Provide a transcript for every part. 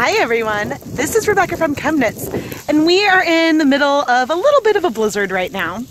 Hi everyone, this is Rebecca from ChemKnits, and we are in the middle of a little bit of a blizzard right now.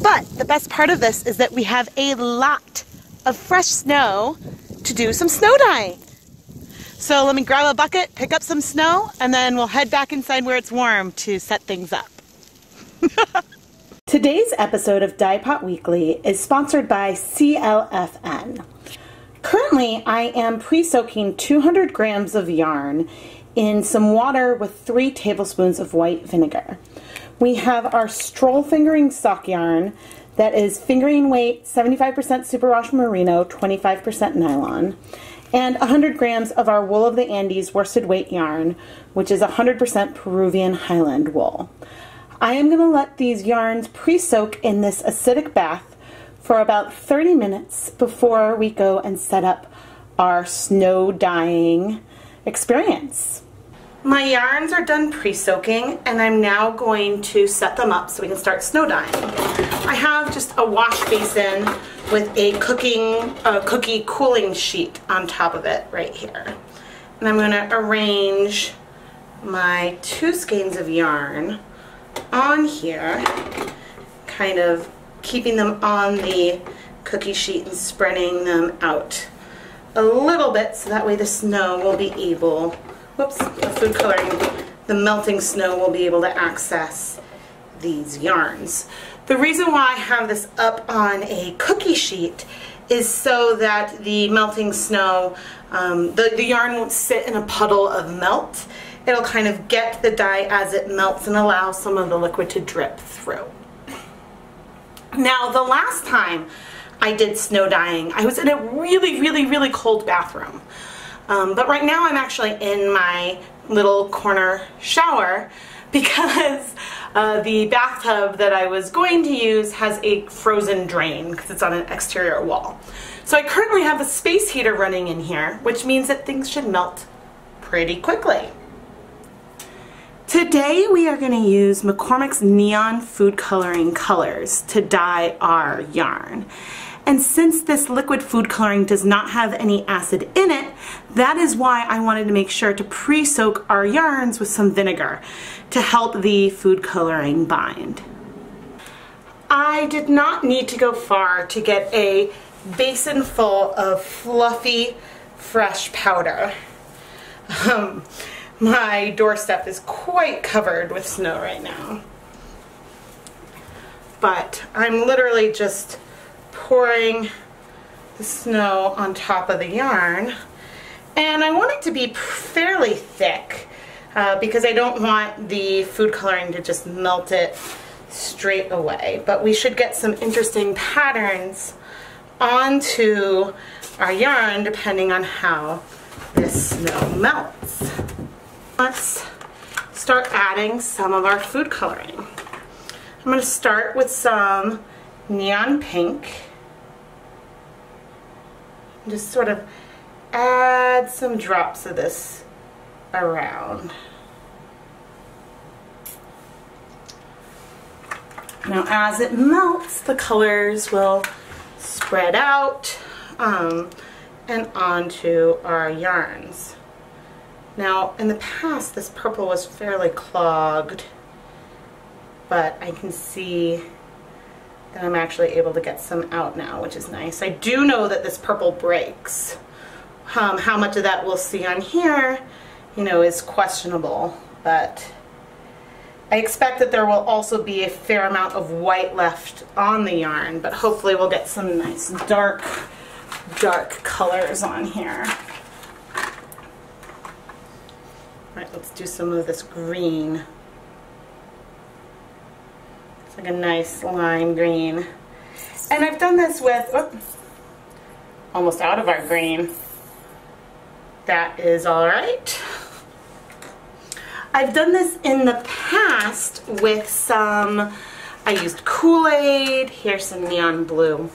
But the best part of this is that we have a lot of fresh snow to do some snow dyeing. So let me grab a bucket, pick up some snow, and then we'll head back inside where it's warm to set things up. Today's episode of Dyepot Weekly is sponsored by CLFN. Currently, I am pre-soaking 200 grams of yarn in some water with 3 tablespoons of white vinegar. We have our Stroll Fingering sock yarn that is fingering weight 75% superwash merino, 25% nylon, and 100 grams of our Wool of the Andes worsted weight yarn, which is 100% Peruvian Highland wool. I am going to let these yarns pre-soak in this acidic bath for about 30 minutes before we go and set up our snow dyeing experience. My yarns are done pre-soaking, and I'm now going to set them up so we can start snow dyeing. I have just a wash basin with a cookie cooling sheet on top of it right here. And I'm going to arrange my 2 skeins of yarn on here, kind of keeping them on the cookie sheet and spreading them out a little bit so that way the snow will be able, the food coloring, the melting snow will be able to access these yarns. The reason why I have this up on a cookie sheet is so that the melting snow, the yarn won't sit in a puddle of melt. It'll kind of get the dye as it melts and allow some of the liquid to drip through. Now, the last time I did snow dyeing, I was in a really cold bathroom. But right now I'm actually in my little corner shower because the bathtub that I was going to use has a frozen drain because it's on an exterior wall. So I currently have a space heater running in here, which means that things should melt pretty quickly. Today we are going to use McCormick's neon food coloring colors to dye our yarn. And since this liquid food coloring does not have any acid in it, that is why I wanted to make sure to pre-soak our yarns with some vinegar to help the food coloring bind. I did not need to go far to get a basin full of fluffy, fresh powder. My doorstep is quite covered with snow right now. But I'm literally just pouring the snow on top of the yarn. And I want it to be fairly thick because I don't want the food coloring to just melt it straight away. But we should get some interesting patterns onto our yarn depending on how this snow melts. Let's start adding some of our food coloring. I'm going to start with some neon pink. And just sort of add some drops of this around. Now as it melts, the colors will spread out and onto our yarns. Now, in the past, this purple was fairly clogged, but I can see that I'm actually able to get some out now, which is nice. I do know that this purple breaks. How much of that we'll see on here, you know, is questionable, but I expect that there will also be a fair amount of white left on the yarn, but hopefully we'll get some nice dark colors on here. Alright, let's do some of this green. It's like a nice lime green. And I've done this with, almost out of our green. That is alright. I've done this in the past with some, I used Kool-Aid, here's some neon blue.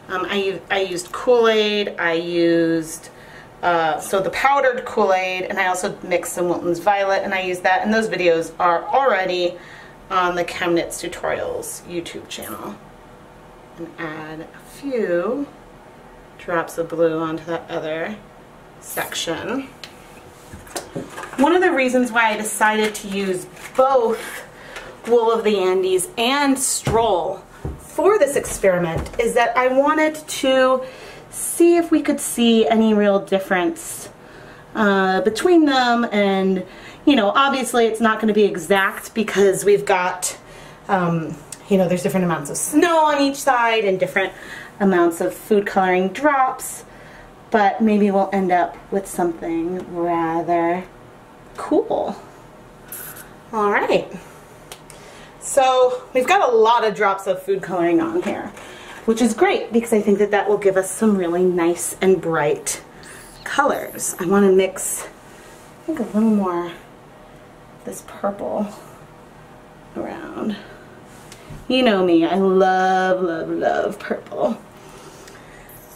I used Kool-Aid, I used so the powdered Kool-Aid, and I also mixed some Wilton's Violet, and I used that, and those videos are already on the ChemKnits Tutorials YouTube channel. And add a few drops of blue onto that other section. One of the reasons why I decided to use both Wool of the Andes and Stroll for this experiment is that I wanted to see if we could see any real difference between them. And you know, obviously it's not going to be exact because we've got you know, there's different amounts of snow on each side and different amounts of food coloring drops, but maybe we'll end up with something rather cool. All right, so we've got a lot of drops of food coloring on here, which is great because I think that that will give us some really nice and bright colors. I want to mix, I think, a little more of this purple around. You know me, I love, love, love purple.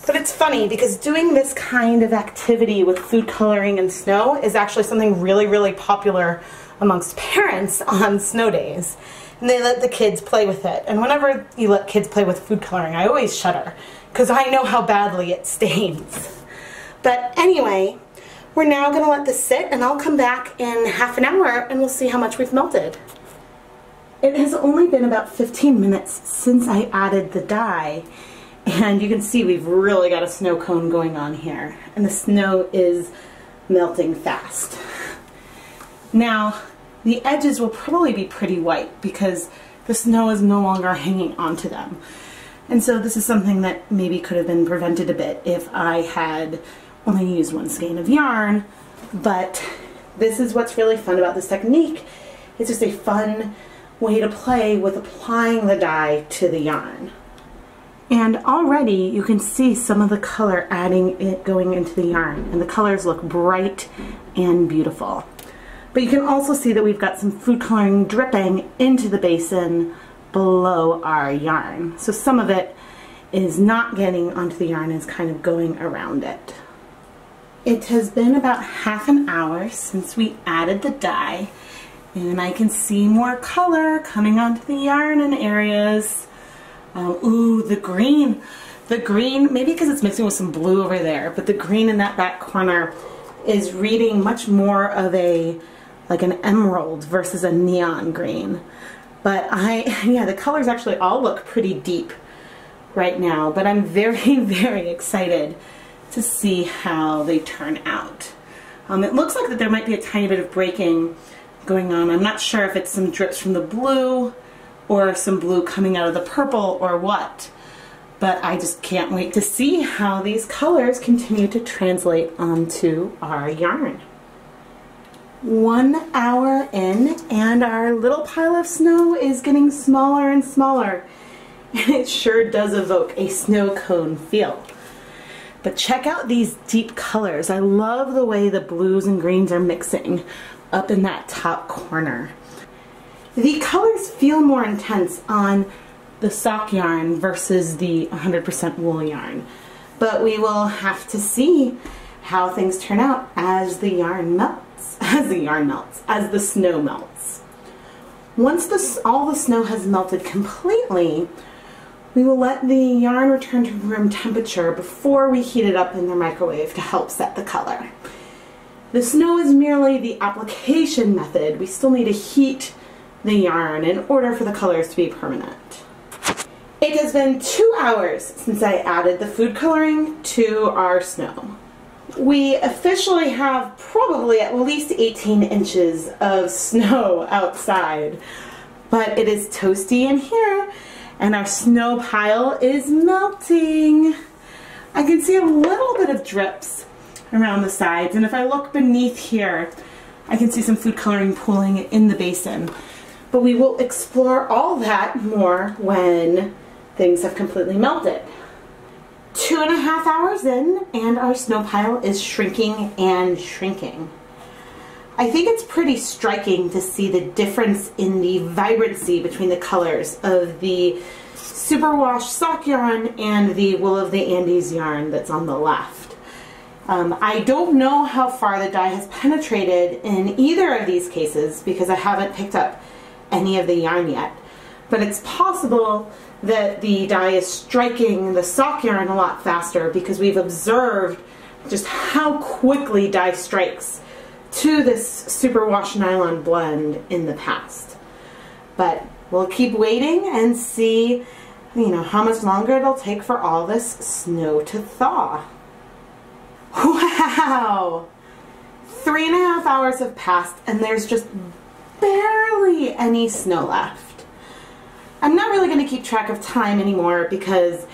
But it's funny because doing this kind of activity with food coloring and snow is actually something really, really popular amongst parents on snow days. And they let the kids play with it. And whenever you let kids play with food coloring, I always shudder because I know how badly it stains. But anyway, we're now going to let this sit and I'll come back in half an hour and we'll see how much we've melted. It has only been about 15 minutes since I added the dye, and you can see we've really got a snow cone going on here, and the snow is melting fast. Now, the edges will probably be pretty white because the snow is no longer hanging onto them. And so this is something that maybe could have been prevented a bit if I had only used one skein of yarn, but this is what's really fun about this technique. It's just a fun way to play with applying the dye to the yarn. And already you can see some of the color going into the yarn, and the colors look bright and beautiful. But you can also see that we've got some food coloring dripping into the basin below our yarn. So some of it is not getting onto the yarn, it's kind of going around it. It has been about half an hour since we added the dye, and I can see more color coming onto the yarn in areas. Ooh, the green, maybe because it's mixing with some blue over there, but the green in that back corner is reading much more of like an emerald versus a neon green. But yeah, the colors actually all look pretty deep right now, but I'm very, very excited to see how they turn out. It looks like that there might be a tiny bit of breaking going on. I'm not sure if it's some drips from the blue or some blue coming out of the purple or what, but I just can't wait to see how these colors continue to translate onto our yarn. 1 hour in and our little pile of snow is getting smaller and smaller, and it sure does evoke a snow cone feel. But check out these deep colors. I love the way the blues and greens are mixing up in that top corner. The colors feel more intense on the sock yarn versus the 100% wool yarn, but we will have to see how things turn out as the yarn melts, as the snow melts. Once all the snow has melted completely, we will let the yarn return to room temperature before we heat it up in the microwave to help set the color. The snow is merely the application method. We still need to heat the yarn in order for the colors to be permanent. It has been 2 hours since I added the food coloring to our snow. We officially have probably at least 18 inches of snow outside, but it is toasty in here and our snow pile is melting. I can see a little bit of drips around the sides, and if I look beneath here, I can see some food coloring pooling in the basin. But we will explore all that more when things have completely melted. 2.5 hours in, and our snow pile is shrinking and shrinking. I think it's pretty striking to see the difference in the vibrancy between the colors of the superwash sock yarn and the Wool of the Andes yarn that's on the left. I don't know how far the dye has penetrated in either of these cases because I haven't picked up any of the yarn yet, but it's possible that the dye is striking the sock yarn a lot faster because we've observed just how quickly dye strikes to this superwash nylon blend in the past. But we'll keep waiting and see, you know, how much longer it'll take for all this snow to thaw. Wow! 3.5 hours have passed and there's just barely any snow left. I'm not really going to keep track of time anymore because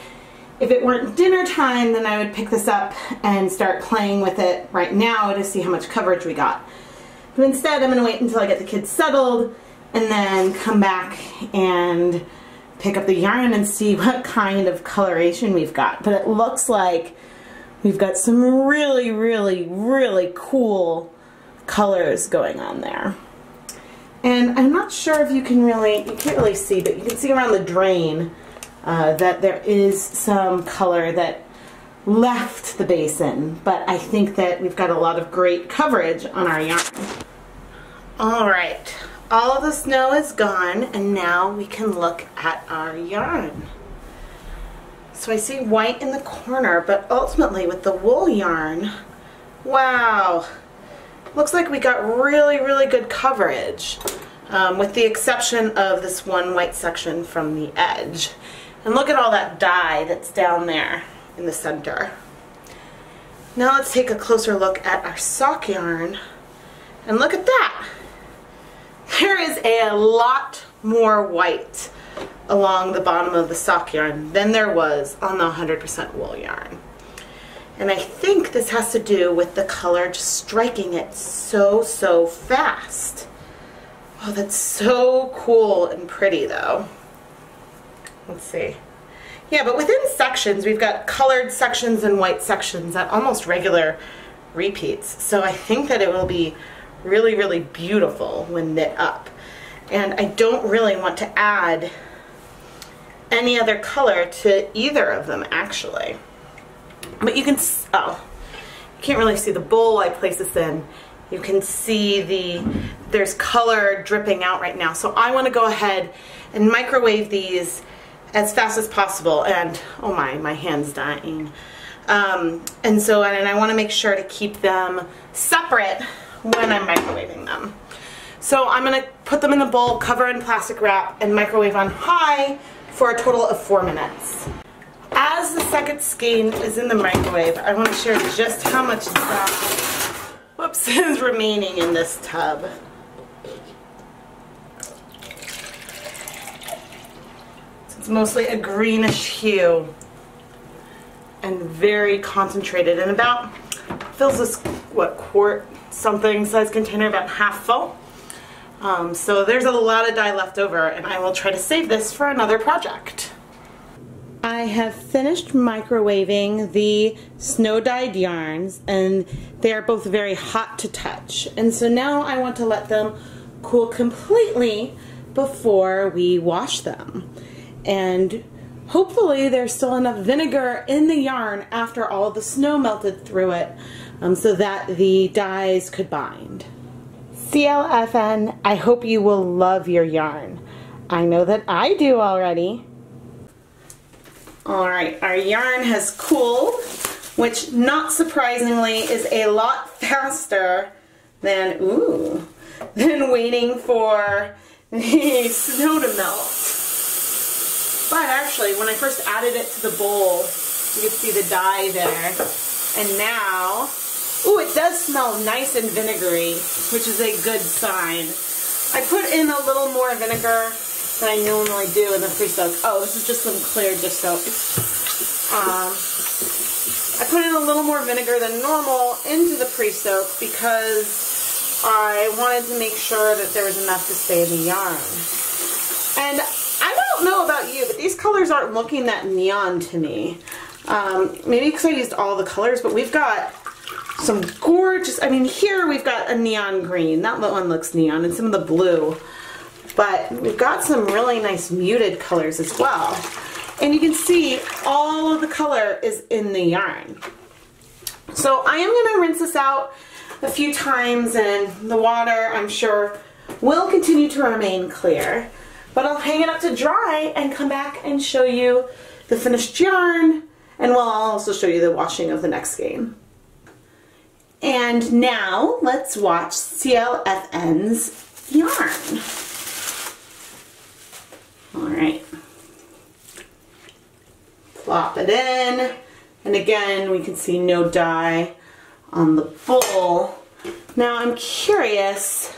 if it weren't dinner time, then I would pick this up and start playing with it right now to see how much coverage we got. But instead, I'm going to wait until I get the kids settled and then come back and pick up the yarn and see what kind of coloration we've got. But it looks like we've got some really, really, really cool colors going on there. And I'm not sure if you can't really see, but you can see around the drain that there is some color that left the basin, but I think that we've got a lot of great coverage on our yarn. All right, all of the snow is gone and now we can look at our yarn. So I see white in the corner, but ultimately with the wool yarn, wow, looks like we got really, really good coverage, with the exception of this one white section from the edge. And look at all that dye that's down there in the center. Now let's take a closer look at our sock yarn, and look at that. There is a lot more white along the bottom of the sock yarn than there was on the 100% wool yarn. And I think this has to do with the color just striking it so fast. Oh, that's so cool and pretty though. Let's see. Yeah, but within sections, we've got colored sections and white sections at almost regular repeats. So I think that it will be really, really beautiful when knit up. And I don't really want to add any other color to either of them actually. But you can, oh, you can't really see the bowl I place this in. You can see there's color dripping out right now. So I want to go ahead and microwave these as fast as possible. And oh my hand's dying. And I want to make sure to keep them separate when I'm microwaving them. So I'm going to put them in the bowl, cover in plastic wrap, and microwave on high for a total of 4 minutes. As the second skein is in the microwave, I want to share just how much dye, is remaining in this tub. It's mostly a greenish hue and very concentrated, and about fills this quart something size container about half full. So there's a lot of dye left over, and I will try to save this for another project. I have finished microwaving the snow-dyed yarns, and they are both very hot to touch. And so now I want to let them cool completely before we wash them. And hopefully there's still enough vinegar in the yarn after all the snow melted through it, so that the dyes could bind. CLFN, I hope you will love your yarn. I know that I do already. Alright, our yarn has cooled, which not surprisingly is a lot faster than waiting for the snow to melt. But actually, when I first added it to the bowl, you could see the dye there. And now, ooh, it does smell nice and vinegary, which is a good sign. I put in a little more vinegar than I normally do in the pre-soak. Oh, this is just some clear dish soap. I put in a little more vinegar than normal into the pre-soak because I wanted to make sure that there was enough to stay in the yarn. And I don't know about you, but these colors aren't looking that neon to me. Maybe because I used all the colors, but we've got some gorgeous, I mean, here we've got a neon green. That one looks neon, and some of the blue. But we've got some really nice muted colors as well. And you can see all of the color is in the yarn. So I am going to rinse this out a few times, and the water, I'm sure, will continue to remain clear. But I'll hang it up to dry and come back and show you the finished yarn, and I'll also show you the washing of the next skein. And now let's watch CLFN's yarn. All right. Plop it in. And again, we can see no dye on the bowl. Now I'm curious,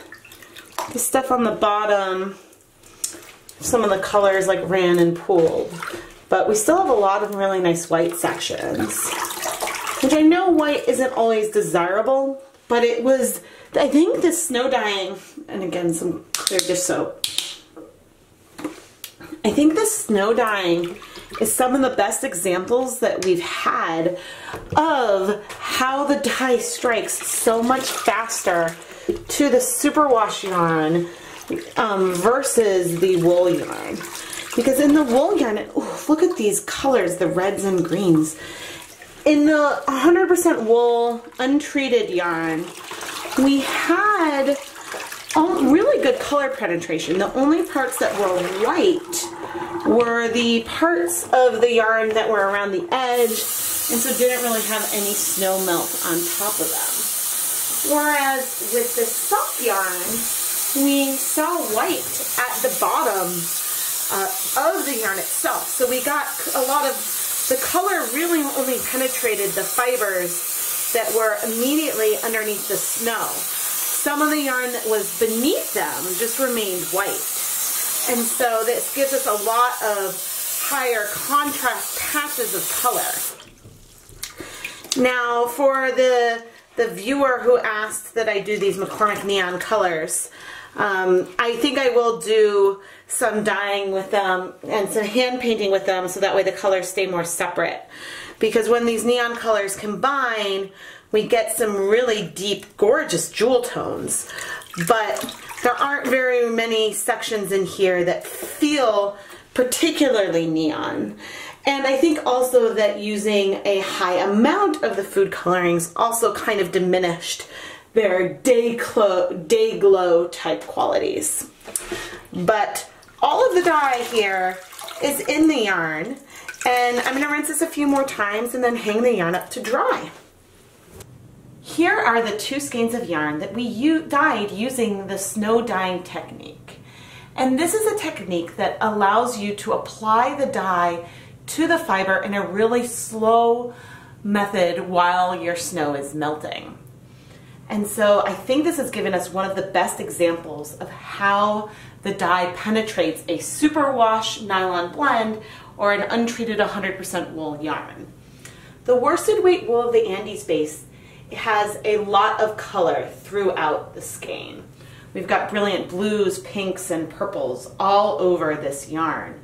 the stuff on the bottom, some of the colors like ran and pooled, but we still have a lot of really nice white sections, which I know white isn't always desirable, but it was, I think the snow dyeing, and again some clear dish soap, I think the snow dyeing is some of the best examples that we've had of how the dye strikes so much faster to the superwash yarn versus the wool yarn. Because in the wool yarn, look at these colors, the reds and greens. In the 100% wool, untreated yarn, we had really good color penetration. The only parts that were white were the parts of the yarn that were around the edge, and so didn't really have any snow melt on top of them. Whereas with the soft yarn, we saw white at the bottom of the yarn itself. So we got a lot of, the color really only penetrated the fibers that were immediately underneath the snow. Some of the yarn that was beneath them just remained white. And so this gives us a lot of higher contrast patches of color. Now for the viewer who asked that I do these McCormick neon colors, I think I will do some dyeing with them and some hand painting with them so that way the colors stay more separate. Because when these neon colors combine, we get some really deep, gorgeous jewel tones. But there aren't very many sections in here that feel particularly neon. And I think also that using a high amount of the food colorings also kind of diminished their day glow type qualities. But all of the dye here is in the yarn, and I'm going to rinse this a few more times and then hang the yarn up to dry. Here are the two skeins of yarn that we dyed using the snow dyeing technique. And this is a technique that allows you to apply the dye to the fiber in a really slow method while your snow is melting. And so I think this has given us one of the best examples of how the dye penetrates a superwash nylon blend or an untreated 100% wool yarn. The worsted weight wool of the Andes base has a lot of color throughout the skein. We've got brilliant blues, pinks, and purples all over this yarn.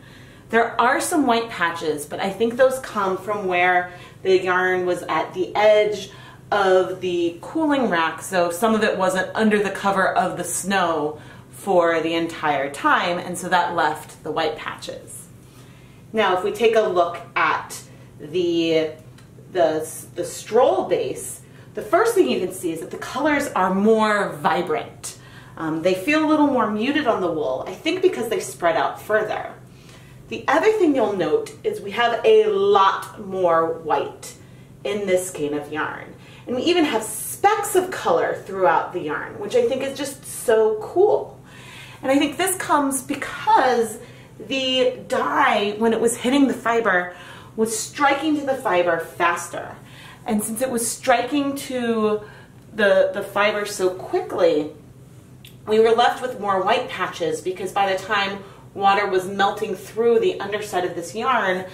There are some white patches, but I think those come from where the yarn was at the edge of the cooling rack, so some of it wasn't under the cover of the snow for the entire time, and so that left the white patches. Now if we take a look at the stroll base, the first thing you can see is that the colors are more vibrant. They feel a little more muted on the wool, I think because they spread out further. The other thing you'll note is we have a lot more white in this skein of yarn. And we even have specks of color throughout the yarn, which I think is just so cool. And I think this comes because the dye, when it was hitting the fiber, was striking to the fiber faster. And since it was striking to the fiber so quickly, we were left with more white patches because by the time water was melting through the underside of this yarn,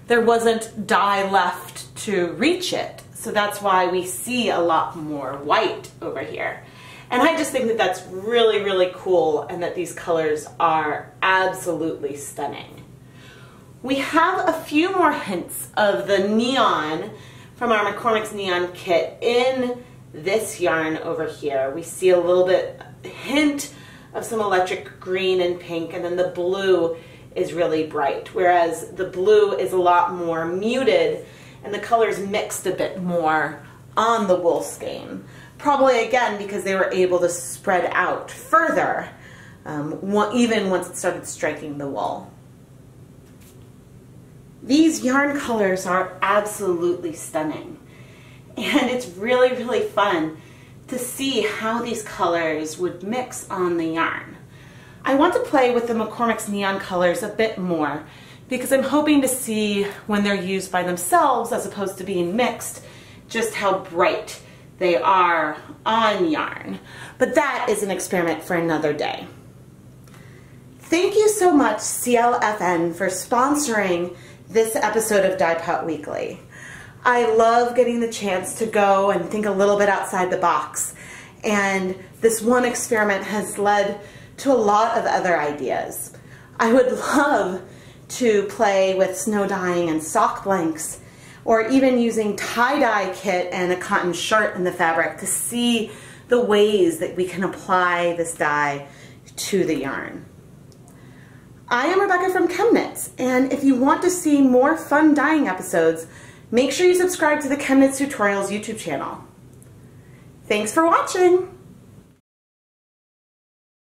there wasn't dye left to reach it. So that's why we see a lot more white over here. And I just think that that's really, really cool and that these colors are absolutely stunning. We have a few more hints of the neon from our McCormick's neon kit in this yarn over here. We see a little bit hint of some electric green and pink, and then the blue is really bright, whereas the blue is a lot more muted and the colors mixed a bit more on the wool skein. Probably again because they were able to spread out further even once it started striking the wool. These yarn colors are absolutely stunning. and it's really, really fun to see how these colors would mix on the yarn. I want to play with the McCormick's neon colors a bit more because I'm hoping to see when they're used by themselves as opposed to being mixed, just how bright they are on yarn. But that is an experiment for another day. Thank you so much, CLFN, for sponsoring this episode of Dyepot Weekly. I love getting the chance to go and think a little bit outside the box, and this one experiment has led to a lot of other ideas. I would love to play with snow dyeing and sock blanks, or even using tie-dye kit and a cotton shirt in the fabric to see the ways that we can apply this dye to the yarn. I am Rebecca from ChemKnits, and if you want to see more fun dyeing episodes, make sure you subscribe to the ChemKnits Tutorials YouTube channel. Thanks for watching!